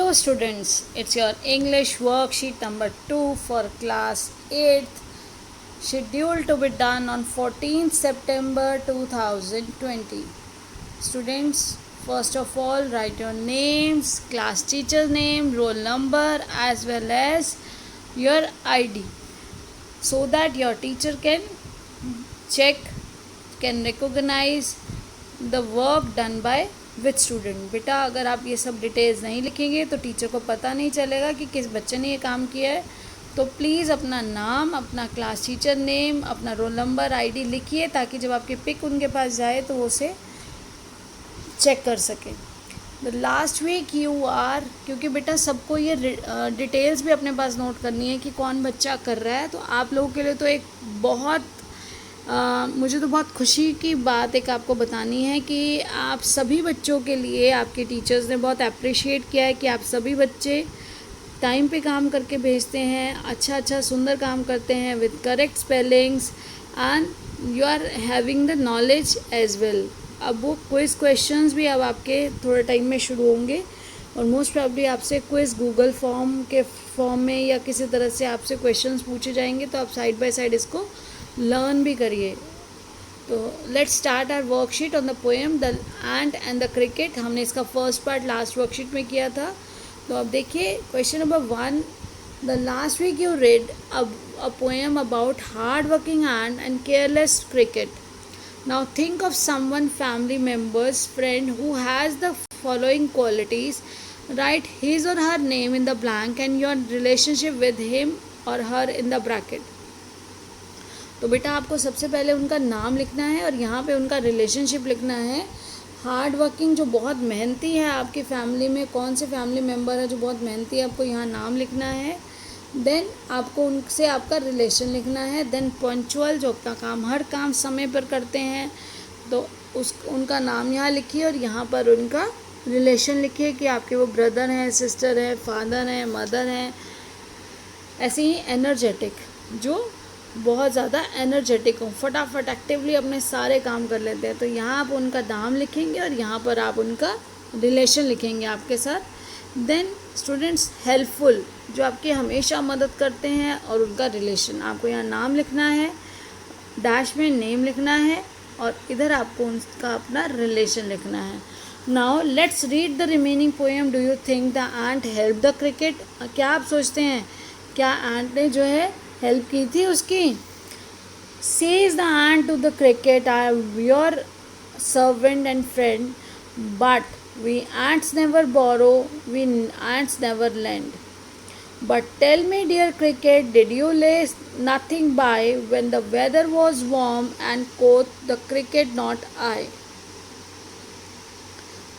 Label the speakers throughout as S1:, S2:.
S1: Hello students, it's your English worksheet number 2 for class 8th, scheduled to be done on 14th September 2020. Students, first of all write your names, class teacher's name, roll number as well as your ID so that your teacher can check, can recognize the work done by with student. बेटा अगर आप ये सब details नहीं लिखेंगे तो teacher को पता नहीं चलेगा कि किस बच्चे ने ये काम किया है. तो प्लीज़ अपना नाम, अपना क्लास टीचर नेम, अपना रोल नंबर, आईडी लिखिए ताकि जब आपकी पिक उनके पास जाए तो वो उसे चेक कर सके. The last week you are, क्योंकि बेटा सबको ये डिटेल्स भी अपने पास नोट करनी है कि कौन बच्चा कर रहा है. तो आप लोगों के लिए तो एक बहुत मुझे तो बहुत खुशी की बात एक आपको बतानी है कि आप सभी बच्चों के लिए आपके टीचर्स ने बहुत अप्रिशिएट किया है कि आप सभी बच्चे टाइम पे काम करके भेजते हैं, अच्छा सुंदर काम करते हैं with correct spellings and you are having the knowledge as well. अब वो क्विज़ क्वेश्चंस भी अब आपके थोड़े टाइम में शुरू होंगे और मोस्ट प्रॉब्ली आपसे क्विज़ गूगल फॉर्म में या किसी तरह से आपसे क्वेश्चंस पूछे जाएंगे. तो आप साइड बाय साइड इसको लर्न भी करिए. तो let's start our worksheet on the poem the ant and the cricket. हमने इसका फर्स्ट पार्ट लास्ट वर्कशीट में किया था. तो अब देखिए question number 1. The last week you read a poem about hard working and careless cricket. Now think of someone, family members, friend who has the following qualities. Write his or her name in the blank and your relationship with him or her in the bracket. तो बेटा आपको सबसे पहले उनका नाम लिखना है और यहाँ पे उनका रिलेशनशिप लिखना है. हार्ड वर्किंग, जो बहुत मेहनती है आपकी फैमिली में, कौन से फैमिली मेम्बर है जो बहुत मेहनती है, आपको यहाँ नाम लिखना है. देन आपको उनसे आपका रिलेशन लिखना है. देन पंक्चुअल, जो अपना काम हर काम समय पर करते हैं, तो उनका नाम यहाँ लिखिए और यहाँ पर उनका रिलेशन लिखिए कि आपके वो ब्रदर हैं, सिस्टर हैं, फादर हैं, मदर हैं. ऐसे ही एनर्जेटिक, जो बहुत ज़्यादा एनर्जेटिक हो, फटाफट एक्टिवली अपने सारे काम कर लेते हैं. तो यहाँ आप उनका नाम लिखेंगे और यहाँ पर आप उनका रिलेशन लिखेंगे आपके साथ. देन स्टूडेंट्स, हेल्पफुल, जो आपकी हमेशा मदद करते हैं और उनका रिलेशन. आपको यहाँ नाम लिखना है, डैश में नेम लिखना है और इधर आपको उनका अपना रिलेशन लिखना है. Now let's read the remaining poem. Do you think the ant help the cricket. क्या आप सोचते हैं क्या एंट ने जो है हेल्प की थी उसकी. Says the ant to the cricket, I am your servant and friend, but we ants never borrow, we ants never lend. But tell me dear cricket, did you lay nothing by when the weather was warm and quoth the cricket not I.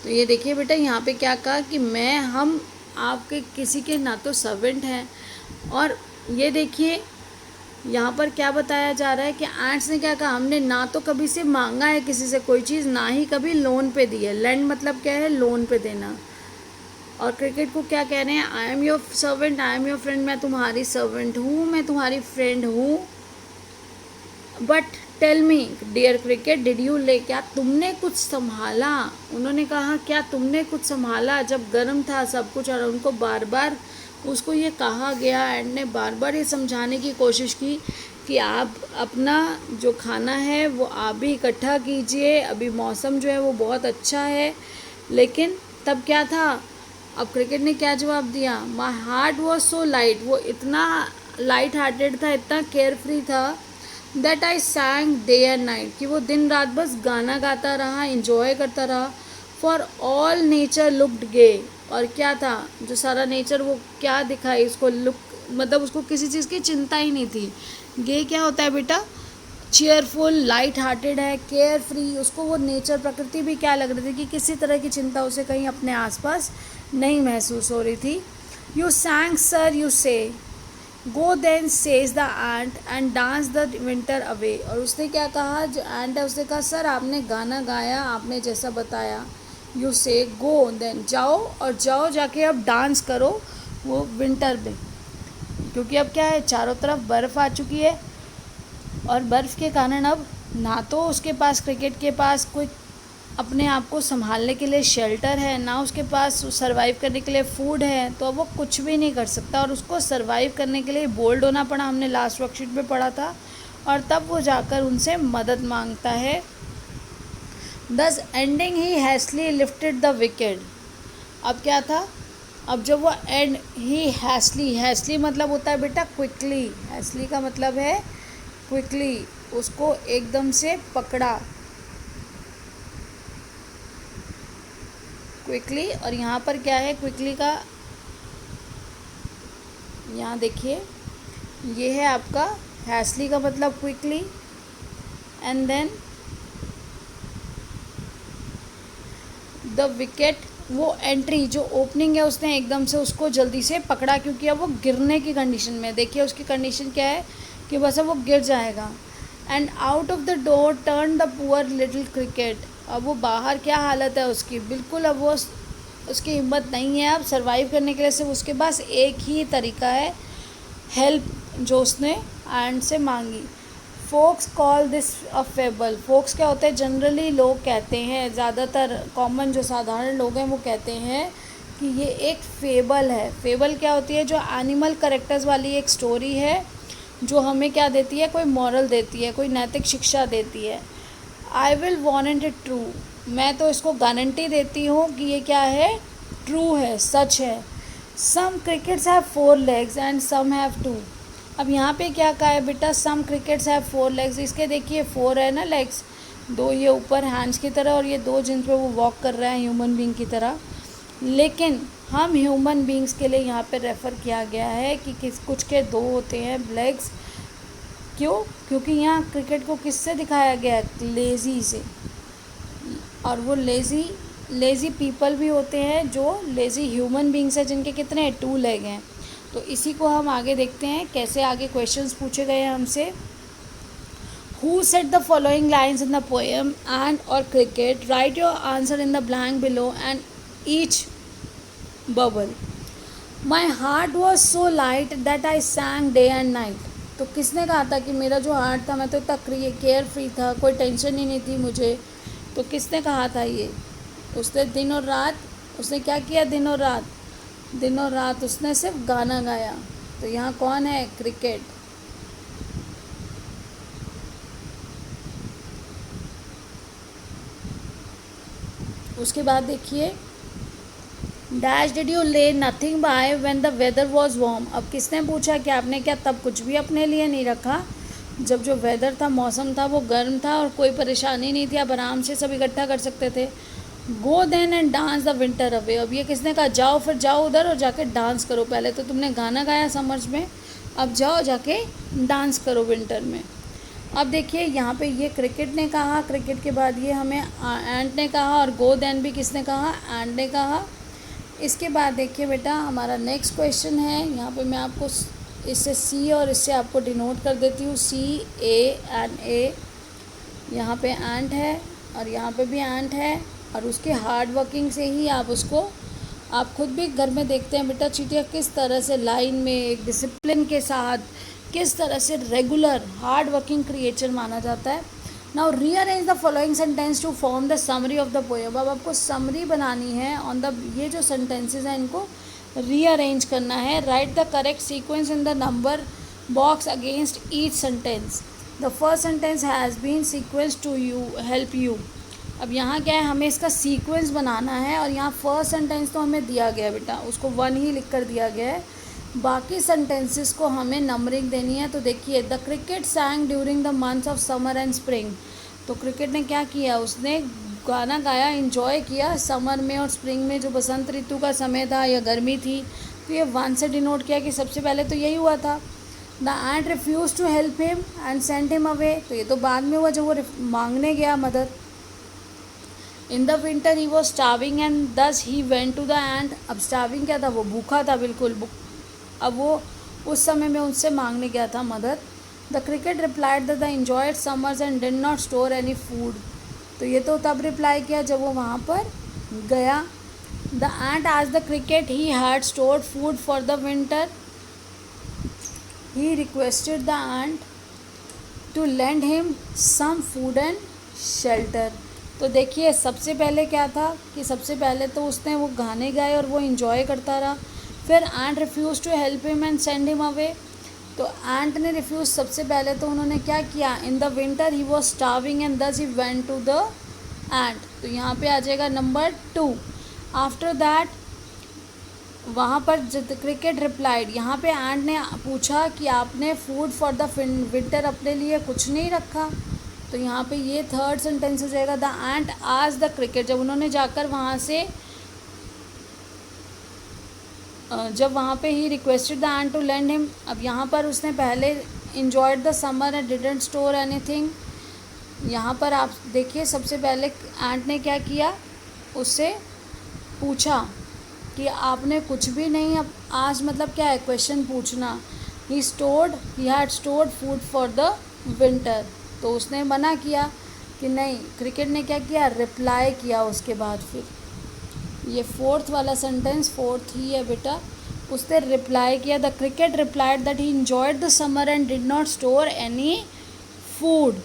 S1: तो ये देखिए बेटा यहाँ पे क्या कहा कि हम आपके किसी के ना तो सर्वेंट हैं, और ये देखिए यहाँ पर क्या बताया जा रहा है कि एंट्स ने क्या कहा, हमने ना तो कभी से मांगा है किसी से कोई चीज़, ना ही कभी लोन पे दी है. लैंड मतलब क्या है, लोन पे देना. और क्रिकेट को क्या कह रहे हैं, I am your servant, I am your friend, मैं तुम्हारी सर्वेंट हूँ, मैं तुम्हारी फ्रेंड हूँ. But tell me dear cricket, did you lay, क्या तुमने कुछ संभाला. उन्होंने कहा क्या तुमने कुछ संभाला जब गर्म था सब कुछ. और उनको बार बार उसको ये कहा गया, एंड ने बार बार ये समझाने की कोशिश की कि आप अपना जो खाना है वो आप भी इकट्ठा कीजिए, अभी मौसम जो है वो बहुत अच्छा है. लेकिन तब क्या था, अब क्रिकेट ने क्या जवाब दिया, माई हार्ट वॉज सो लाइट, वो इतना लाइट हार्टेड था, इतना केयर फ्री था, that I sang day and night, कि वो दिन रात बस गाना गाता रहा, इंजॉय करता रहा. फॉर ऑल नेचर लुक्ड गे, और क्या था, जो सारा नेचर वो क्या दिखाई, उसको लुक मतलब उसको किसी चीज़ की चिंता ही नहीं थी. गे क्या होता है बेटा, चीयरफुल, लाइट हार्टेड है, केयर फ्री. उसको वो नेचर, प्रकृति भी क्या लग रही थी कि किसी तरह की चिंता उसे कहीं अपने आसपास नहीं महसूस हो रही थी. You सैंग sir you say, go then says the ant and dance the winter away. और उसने क्या कहा, जो एंट है उसने कहा सर आपने गाना गाया, आपने जैसा बताया. यू से गो, देन जाओ, और जाओ जाके अब डांस करो वो विंटर में, क्योंकि अब क्या है, चारों तरफ बर्फ़ आ चुकी है और बर्फ़ के कारण अब ना तो उसके पास, क्रिकेट के पास कोई अपने आप को संभालने के लिए शेल्टर है, ना उसके पास सरवाइव करने के लिए फूड है, तो वो कुछ भी नहीं कर सकता। और उसको सरवाइव करने के लिए बोल्ड होना पड़ा, हमने लास्ट वर्कशीट में पढ़ा था, और तब वो जाकर उनसे मदद मांगता है। Thus ending he hastily lifted the wicket. अब क्या था, अब जब वो एंड ही हैसली मतलब होता है बेटा क्विकली, हैसली का मतलब है क्विकली, उसको एकदम से पकड़ा, क्विकली। और यहाँ पर क्या है क्विकली का, यहाँ देखिए ये है आपका हैसली का मतलब quickly, and then the wicket, वो एंट्री जो ओपनिंग है उसने एकदम से उसको जल्दी से पकड़ा, क्योंकि अब वो गिरने की कंडीशन में, देखिए उसकी कंडीशन क्या है कि बस अब वो गिर जाएगा। And out of the door turn the poor little cricket. अब वो बाहर क्या हालत है उसकी, बिल्कुल अब वो उसकी हिम्मत नहीं है अब सरवाइव करने के लिए, सिर्फ उसके पास एक ही तरीका है, हेल्प, जो उसने एंड से मांगी। Folks call this a fable. Folks क्या होते हैं, जनरली लोग कहते हैं, ज़्यादातर कॉमन जो साधारण लोग हैं वो कहते हैं कि ये एक फेबल है। फेबल क्या होती है, जो एनिमल करेक्टर्स वाली एक स्टोरी है, जो हमें क्या देती है, कोई मॉरल देती है, कोई नैतिक शिक्षा देती है। I will warrant it true. मैं तो इसको गारंटी देती हूँ कि ये क्या है, ट्रू है, सच है। Some crickets have 4 legs and some have 2। अब यहाँ पे क्या कहा है बेटा, सम क्रिकेट्स हैव 4 legs, इसके देखिए 4 है ना लेग्स, 2 ये ऊपर हैंड्स की तरह और ये 2 जिन पे वो वॉक कर रहा है ह्यूमन बीइंग की तरह। लेकिन हम ह्यूमन बीइंग्स के लिए यहाँ पे रेफ़र किया गया है कि कुछ के 2 होते हैं लेग्स। क्यों, क्योंकि यहाँ क्रिकेट को किससे दिखाया गया है, लेज़ी से। और वो लेज़ी पीपल भी होते हैं, जो लेज़ी ह्यूमन बीइंग्स हैं जिनके कितने 2 लेग हैं। तो इसी को हम आगे देखते हैं कैसे आगे क्वेश्चंस पूछे गए हैं हमसे। Who said the following lines in the poem ant or cricket, write your answer in the blank below and each bubble. My heart was so light that I sang day and night. तो किसने कहा था कि मेरा जो heart था, मैं तो इतना केयर फ्री था, कोई टेंशन ही नहीं थी मुझे। तो किसने कहा था ये, उसने दिन और रात, उसने क्या किया, दिन और रात उसने सिर्फ गाना गाया। तो यहाँ कौन है, क्रिकेट। उसके बाद देखिए, dash did you lay nothing by when the weather was warm. अब किसने पूछा कि आपने क्या तब कुछ भी अपने लिए नहीं रखा, जब जो वेदर था, मौसम था, वो गर्म था और कोई परेशानी नहीं थी, आप आराम से सब इकट्ठा कर सकते थे। Go then and dance the winter away. अब ये किसने कहा, जाओ फिर जाओ उधर और जाके डांस करो। पहले तो तुमने गाना गाया समर्स में, अब जाओ जाके डांस करो विंटर में। अब देखिए यहाँ पे ये क्रिकेट ने कहा, क्रिकेट के बाद ये हमें एंट ने कहा, और गो देन भी किसने कहा, एंट ने कहा। इसके बाद देखिए बेटा हमारा नेक्स्ट क्वेश्चन है, यहाँ पे मैं आपको इससे सी और इससे आपको डिनोट कर देती हूँ, सी ए एंड ए। यहाँ पे एंट है और यहाँ पे भी एंट है, और उसके हार्ड वर्किंग से ही आप उसको, आप खुद भी घर में देखते हैं बेटा चींटियाँ किस तरह से लाइन में एक डिसिप्लिन के साथ, किस तरह से रेगुलर हार्ड वर्किंग क्रिएचर माना जाता है। Now rearrange the following sentence to form the summary of the poem. अब आपको समरी बनानी है ऑन द, ये जो सेंटेंसेस हैं इनको रीअरेंज करना है। Write the correct sequence in the number box against each sentence. The first sentence has been sequence to you help you. अब यहाँ क्या है, हमें इसका सीक्वेंस बनाना है, और यहाँ फर्स्ट सेंटेंस तो हमें दिया गया है बेटा, उसको 1 ही लिख कर दिया गया है, बाकी सेंटेंसेस को हमें नंबरिंग देनी है। तो देखिए, the cricket सैंग during the months of summer and spring. तो क्रिकेट ने क्या किया, उसने गाना गाया, इन्जॉय किया समर में और स्प्रिंग में, जो बसंत ऋतु का समय था या गर्मी थी। तो ये 1 से डिनोट किया कि सबसे पहले तो यही हुआ था। The ant refuse to help him and sent him away. तो ये तो बाद में हुआ जब वो मांगने गया मदद। In the winter he was starving and दस ही वेंट टू द एंट। अब स्टार्विंग क्या था, वो भूखा था बिल्कुल। अब वो उस समय में उनसे मांगने गया था मदद। The cricket replied the enjoyed summers and did not store any food. तो ये तो तब रिप्लाई किया जब वो वहाँ पर गया। The ant as the cricket he had stored food for the winter. He requested the ant to lend him some food and shelter. तो देखिए सबसे पहले क्या था कि सबसे पहले तो उसने वो गाने गाए और वो इन्जॉय करता रहा। फिर ant refuse to help him and send him away. तो एंट ने रिफ्यूज़, सबसे पहले तो उन्होंने क्या किया, in the winter he was starving and दस ही वेंट टू द एंट। तो यहाँ पे आ जाएगा नंबर 2। आफ्टर दैट वहाँ पर क्रिकेट रिप्लाइड, यहाँ पे एंट ने पूछा कि आपने फूड फॉर द विंटर अपने लिए कुछ नहीं रखा। तो यहाँ पे ये थर्ड सेंटेंस हो जाएगा, the ant as the cricket. जब उन्होंने जाकर वहाँ से जब वहाँ पे he requested the ant to lend him. अब यहाँ पर उसने पहले enjoyed the summer and didn't store anything. यहाँ पर आप देखिए सबसे पहले एंट ने क्या किया, उससे पूछा कि आपने कुछ भी नहीं, अब आज मतलब क्या है, क्वेश्चन पूछना। ही had stored food for the winter. तो उसने मना किया कि नहीं। क्रिकेट ने क्या किया, रिप्लाई किया उसके बाद। फिर ये फोर्थ वाला सेंटेंस, फोर्थ ही है बेटा। उसने रिप्लाई किया, the cricket replied that he enjoyed the summer and did not store any food.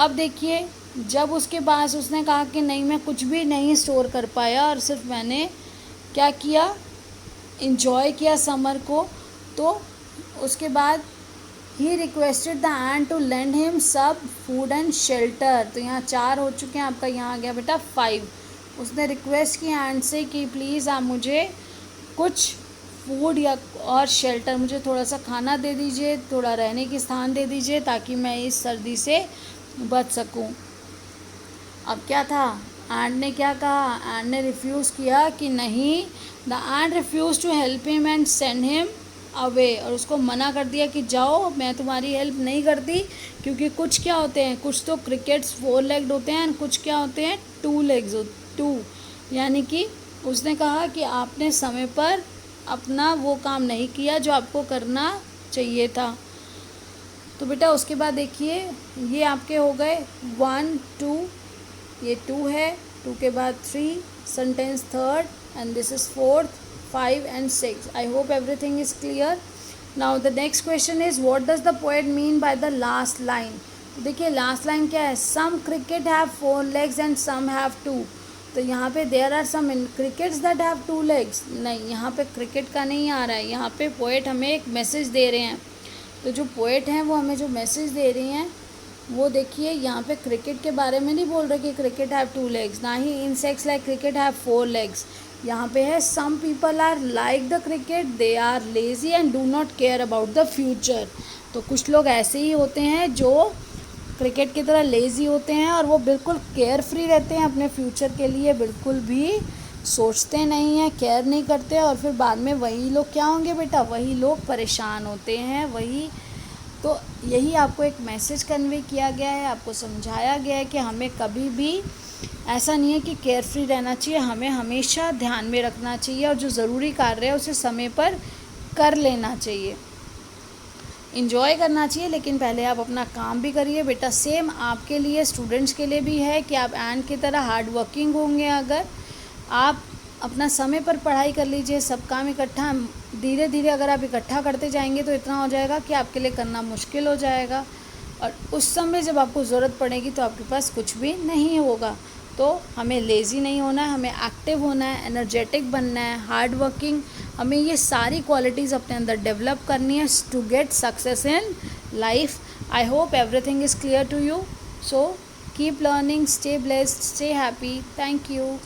S1: अब देखिए जब उसके पास उसने कहा कि नहीं मैं कुछ भी नहीं स्टोर कर पाया और सिर्फ मैंने क्या किया, इन्जॉय किया समर को, तो उसके बाद he requested the ant to lend him some food and shelter. तो यहाँ 4 हो चुके हैं, आपका यहाँ आ गया बेटा 5। उसने रिक्वेस्ट की एंट से कि प्लीज़ आप मुझे कुछ फूड या और शेल्टर, मुझे थोड़ा सा खाना दे दीजिए, थोड़ा रहने की स्थान दे दीजिए ताकि मैं इस सर्दी से बच सकूं। अब क्या था, एंट ने क्या कहा, एंट ने रिफ्यूज़ किया कि नहीं। The ant refuse to help him and send him away. और उसको मना कर दिया कि जाओ, मैं तुम्हारी हेल्प नहीं करती। क्योंकि कुछ क्या होते हैं, कुछ तो क्रिकेट्स 4 लेग्ड होते हैं और कुछ क्या होते हैं 2 लेग्स, 2। यानी कि उसने कहा कि आपने समय पर अपना वो काम नहीं किया जो आपको करना चाहिए था। तो बेटा उसके बाद देखिए ये आपके हो गए 1 2, ये 2 है, 2 के बाद 3 sentence third and this is fourth, 5 and 6. I hope everything is clear. Now the next question is what does the poet mean by the last line? देखिए लास्ट लाइन क्या है, some cricket have 4 legs and some have 2. तो यहाँ पे there are some crickets that have 2 legs. नहीं, यहाँ पे cricket का नहीं आ रहा है, यहाँ पे पोएट हमें एक मैसेज दे रहे हैं। तो जो पोएट हैं वो हमें जो मैसेज दे रही हैं वो देखिए यहाँ पे क्रिकेट के बारे में नहीं बोल रहे कि क्रिकेट हैव 2 legs, ना ही insects like cricket have 4 legs। यहाँ पे है some people are like the cricket, they are lazy and do not care about the future. तो कुछ लोग ऐसे ही होते हैं जो क्रिकेट की तरह लेज़ी होते हैं और वो बिल्कुल केयर फ्री रहते हैं, अपने फ्यूचर के लिए बिल्कुल भी सोचते नहीं हैं, केयर नहीं करते। और फिर बाद में वही लोग क्या होंगे बेटा, वही लोग परेशान होते हैं, वही। तो यही आपको एक मैसेज कन्वे किया गया है, आपको समझाया गया है कि हमें कभी भी ऐसा नहीं है कि केयर फ्री रहना चाहिए, हमें हमेशा ध्यान में रखना चाहिए और जो ज़रूरी कार्य है उसे समय पर कर लेना चाहिए, इन्जॉय करना चाहिए। लेकिन पहले आप अपना काम भी करिए बेटा। सेम आपके लिए, स्टूडेंट्स के लिए भी है कि आप एंड की तरह हार्ड वर्किंग होंगे। अगर आप अपना समय पर पढ़ाई कर लीजिए, सब काम इकट्ठा, धीरे धीरे अगर आप इकट्ठा करते जाएंगे तो इतना हो जाएगा कि आपके लिए करना मुश्किल हो जाएगा और उस समय जब आपको ज़रूरत पड़ेगी तो आपके पास कुछ भी नहीं होगा। तो हमें लेज़ी नहीं होना है, हमें एक्टिव होना है, एनर्जेटिक बनना है, हार्ड वर्किंग, हमें ये सारी क्वालिटीज़ अपने अंदर डेवलप करनी है to get success in life. I hope everything is clear to you. So keep learning, stay blessed, stay happy. Thank you.